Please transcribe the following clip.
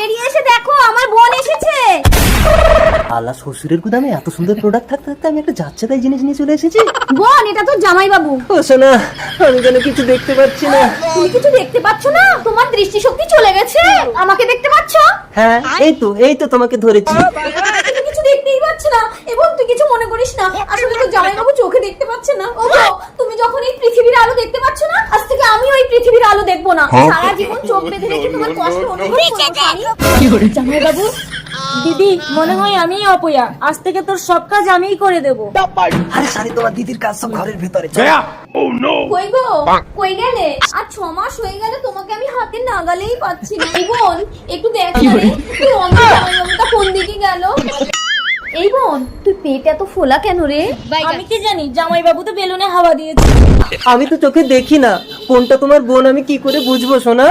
বেরিয়ে এসে দেখো আমার বোন এসেছে। আল্লাহ, শ্বশুরের গুদামে এত সুন্দর প্রোডাক্ট থাকতে থাকতে আমি একটা যাচ্ছে তাই জিনিস নিয়ে চলে এসেছি। বোন, এটা তো জামাই বাবু। ও সোনা, আমি যেন কিছু দেখতে পাচ্ছি না। তুমি কিছু দেখতে পাচ্ছ না? তোমার দৃষ্টিশক্তি চলে গেছে। আমাকে দেখতে পাচ্ছ? হ্যাঁ, এই তো তোমাকে ধরেছি। তুমি কিছু দেখতেই পাচ্ছ না। এবং তুই কিছু মনে করিস না, আসলে তো জামাই বাবু চোখে দেখতে পাচ্ছে না। ওগো, তুমি যখন এই পৃথিবীর আলো দেখতে পাচ্ছ না, আজ থেকে আমি ওই পৃথিবীর আলো দেখবো না। সারা জীবন চোখ বেঁধে রেখে তোমার কষ্ট অনুভব করবো। জামাই বাবু, দিদি মনে হয় আমি অপয়া, আজ থেকে তোর সব কাজ আমিই করে দেব। আরে শালি, তোমার দিদির কাজ সব ঘরের ভেতরে। কই গো, কই গেলে? আর 6 মাস হয়ে গেল তোমাকে আমি হাতে নাগালেই পাচ্ছি না। এই বোন, একটু দেখ না রে, তুই অন্য জামাইবাবুটা কোন দিকে গেল? এই বোন, তুই পেট এত ফোলা কেন রে? আমি কি জানি, জামাই বাবু তো বেলুনে হাওয়া দিয়েছে। আমি তো চোখে দেখি না, কোনটা তোমার বোন আমি কি করে বুঝবো সোনা?